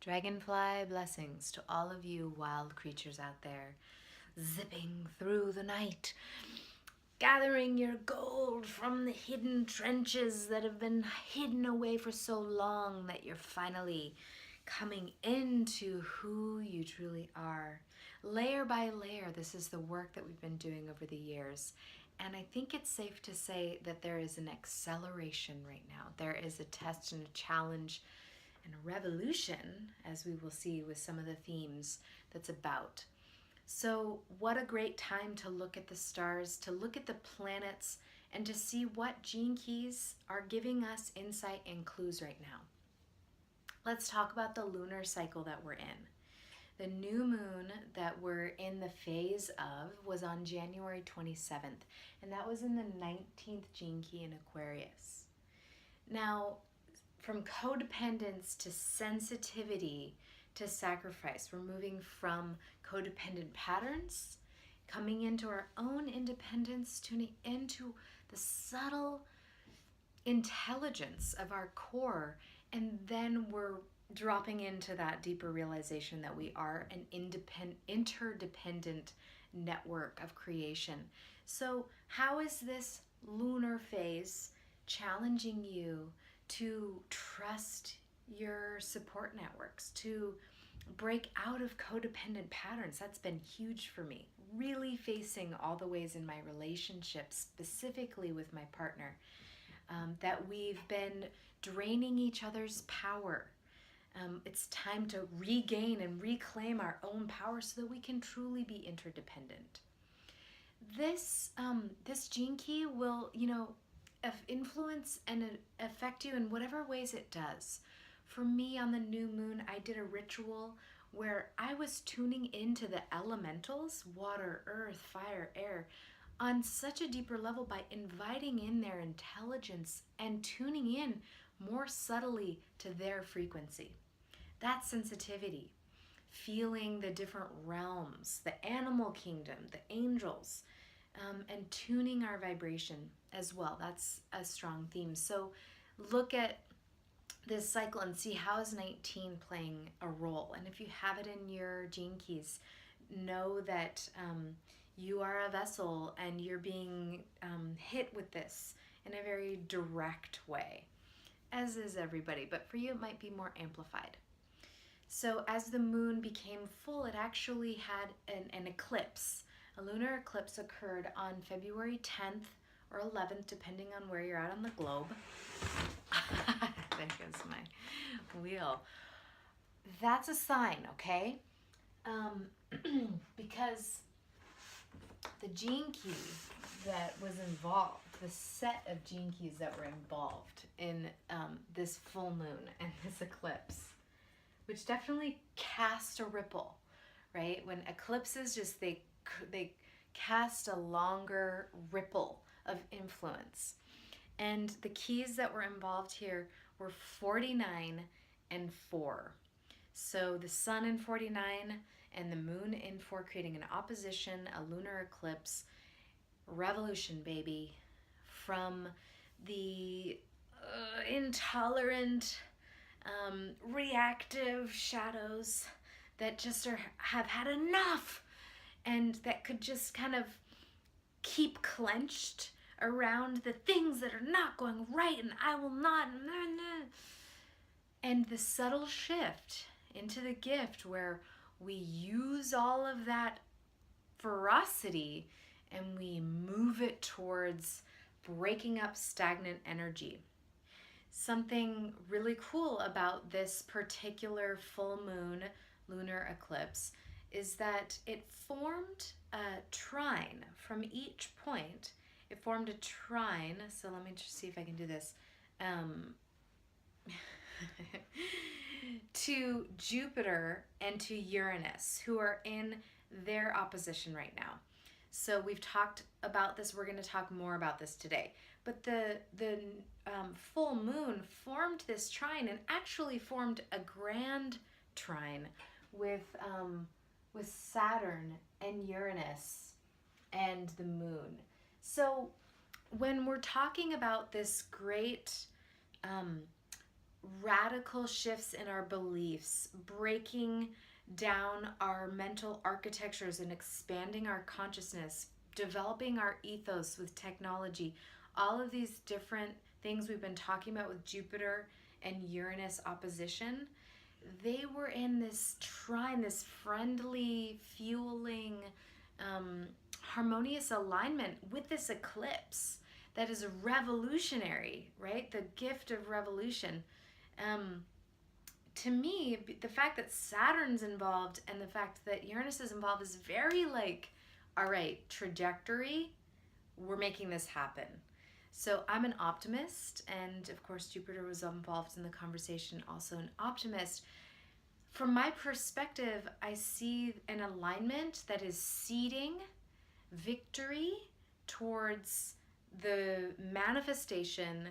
Dragonfly blessings to all of you wild creatures out there, zipping through the night, gathering your gold from the hidden trenches that have been hidden away for so long that you're finally coming into who you truly are. Layer by layer, this is the work that we've been doing over the years. And I think it's safe to say that there is an acceleration right now. There is a test and a challenge and a revolution, as we will see with some of the themes that's about. So what a great time to look at the stars, to look at the planets, and to see what gene keys are giving us insight and clues right now. Let's talk about the lunar cycle that we're in. The new moon that we're in the phase of was on January 27th, and that was in the 19th gene key in Aquarius. Now, from codependence to sensitivity to sacrifice, we're moving from codependent patterns, coming into our own independence, tuning into the subtle intelligence of our core, and then we're dropping into that deeper realization that we are an interdependent network of creation. So how is this lunar phase challenging you to trust your support networks, to break out of codependent patterns? That's been huge for me. Really facing all the ways in my relationships, specifically with my partner, that we've been draining each other's power. It's time to regain and reclaim our own power so that we can truly be interdependent. This gene key will, influence and affect you in whatever ways it does. For me, on the new moon, I did a ritual where I was tuning into the elementals, water, earth, fire, air, on such a deeper level by inviting in their intelligence and tuning in more subtly to their frequency. That sensitivity, feeling the different realms, the animal kingdom, the angels, and tuning our vibration as well. That's a strong theme. So look at this cycle and see how is 19 playing a role. And if you have it in your gene keys, know that you are a vessel and you're being hit with this in a very direct way, as is everybody, but for you it might be more amplified. So as the moon became full, it actually had an eclipse. A lunar eclipse occurred on February 10th or 11th, depending on where you're at on the globe. There goes my wheel. That's a sign, okay? Because the gene key that was involved, the set of gene keys that were involved in this full moon and this eclipse, which definitely cast a ripple, right? When eclipses they cast a longer ripple of influence. And the keys that were involved here were 49 and 4. So the sun in 49 and the moon in 4 creating an opposition, a lunar eclipse, revolution, baby, from the intolerant, reactive shadows that just have had enough and that could just kind of keep clenched around the things that are not going right and I will not. And the subtle shift into the gift where we use all of that ferocity and we move it towards breaking up stagnant energy. Something really cool about this particular full moon lunar eclipse is that it formed a trine from each point. It formed a trine, so let me just see if I can do this, to Jupiter and to Uranus, who are in their opposition right now. So we've talked about this, we're going to talk more about this today. But the full moon formed this trine and actually formed a grand trine with Saturn and Uranus and the moon. So when we're talking about this great radical shifts in our beliefs, breaking down our mental architectures and expanding our consciousness, developing our ethos with technology, all of these different things we've been talking about with Jupiter and Uranus opposition, they were in this trine, this friendly, fueling, harmonious alignment with this eclipse that is revolutionary, right? The gift of revolution. To me, the fact that Saturn's involved and the fact that Uranus is involved is very like, all right, trajectory, we're making this happen. So I'm an optimist, and of course Jupiter was involved in the conversation, also an optimist. From my perspective, I see an alignment that is seeding victory towards the manifestation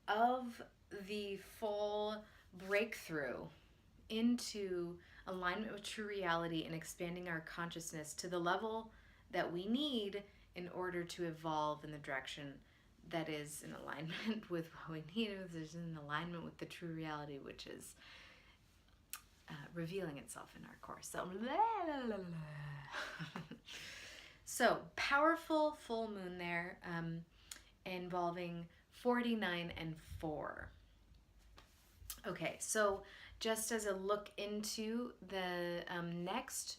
of the full breakthrough into alignment with true reality and expanding our consciousness to the level that we need in order to evolve in the direction that is in alignment with what we need, which is in alignment with the true reality, which is revealing itself in our course. So, so powerful full moon there, involving 49 and 4. Okay, so just as a look into the next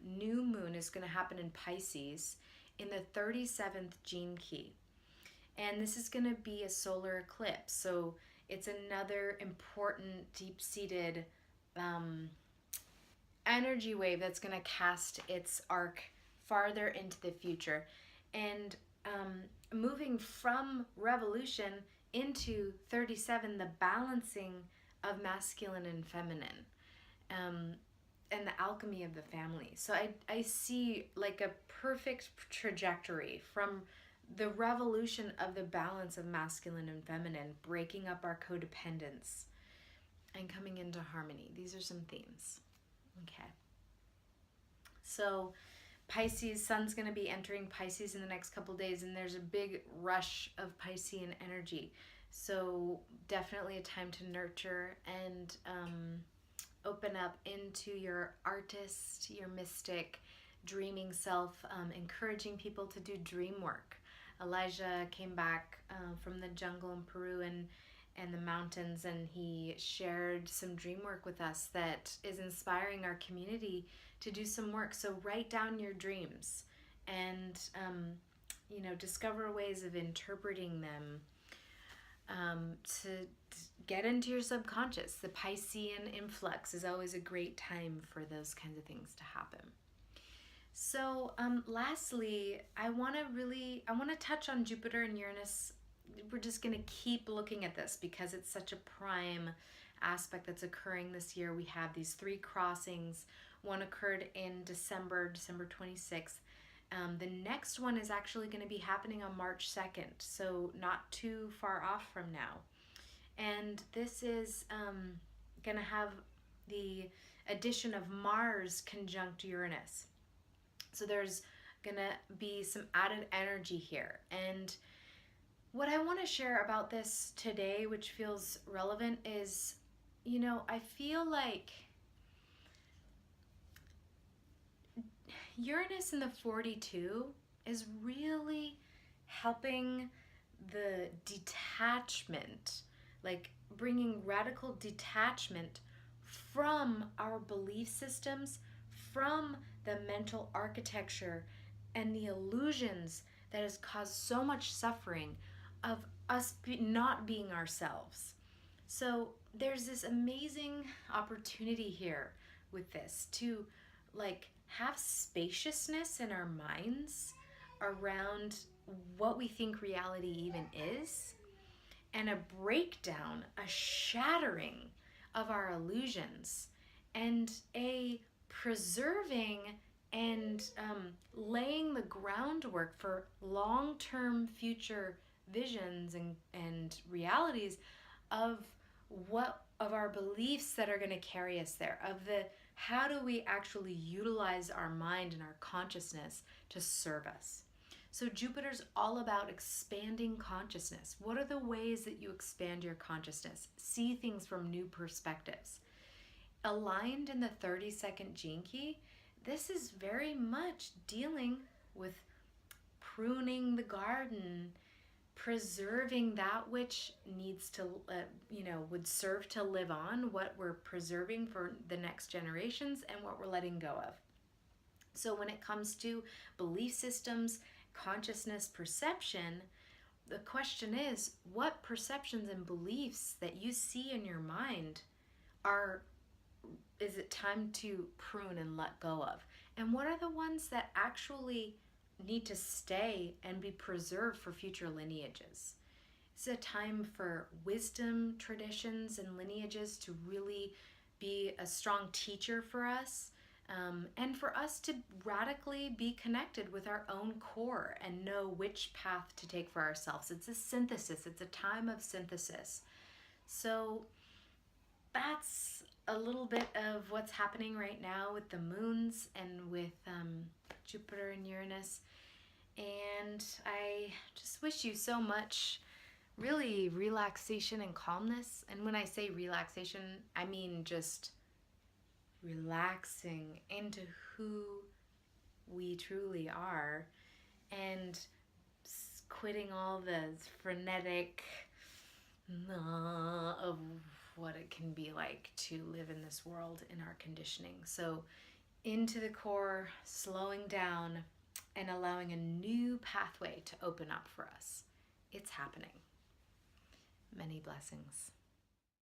new moon is going to happen in Pisces in the 37th gene key. And this is going to be a solar eclipse. So it's another important deep-seated energy wave that's going to cast its arc farther into the future. And moving from revolution into 37, the balancing of masculine and feminine, and the alchemy of the family. So I see like a perfect trajectory from the revolution of the balance of masculine and feminine, breaking up our codependence and coming into harmony. These are some themes. Okay. So Pisces, sun's going to be entering Pisces in the next couple days, and there's a big rush of Piscean energy. So definitely a time to nurture and open up into your artist, your mystic, dreaming self, encouraging people to do dream work. Elijah came back from the jungle in Peru and the mountains, and he shared some dream work with us that is inspiring our community to do some work. So write down your dreams and discover ways of interpreting them, to get into your subconscious. The Piscean influx is always a great time for those kinds of things to happen. So lastly, I want to touch on Jupiter and Uranus. We're just going to keep looking at this because it's such a prime aspect that's occurring this year. We have these 3 crossings. One occurred in December 26th. The next one is actually going to be happening on March 2nd, so not too far off from now. And this is going to have the addition of Mars conjunct Uranus. So there's going to be some added energy here. And what I want to share about this today, which feels relevant, is, I feel like Uranus in the 42 is really helping the detachment, like bringing radical detachment from our belief systems, from the mental architecture and the illusions that has caused so much suffering of us not being ourselves. So there's this amazing opportunity here with this to have spaciousness in our minds around what we think reality even is, and a breakdown, a shattering of our illusions, and a preserving and laying the groundwork for long-term future visions and realities of our beliefs that are going to carry us there, of the how do we actually utilize our mind and our consciousness to serve us. So Jupiter's all about expanding consciousness. What are the ways that you expand your consciousness? See things from new perspectives. Aligned in the 32nd gene key, this is very much dealing with pruning the garden, preserving that which needs to, would serve to live on, what we're preserving for the next generations, and what we're letting go of. So when it comes to belief systems, consciousness, perception, the question is, what perceptions and beliefs that you see in your mind is it time to prune and let go of? And what are the ones that actually need to stay and be preserved for future lineages? It's a time for wisdom, traditions, and lineages to really be a strong teacher for us, and for us to radically be connected with our own core and know which path to take for ourselves. It's a synthesis. It's a time of synthesis. So that's a little bit of what's happening right now with the moons and with Jupiter and Uranus. And I just wish you so much really relaxation and calmness. And when I say relaxation, I mean just relaxing into who we truly are and quitting all the frenetic of what it can be like to live in this world in our conditioning. So into the core, slowing down, and allowing a new pathway to open up for us. It's happening. Many blessings.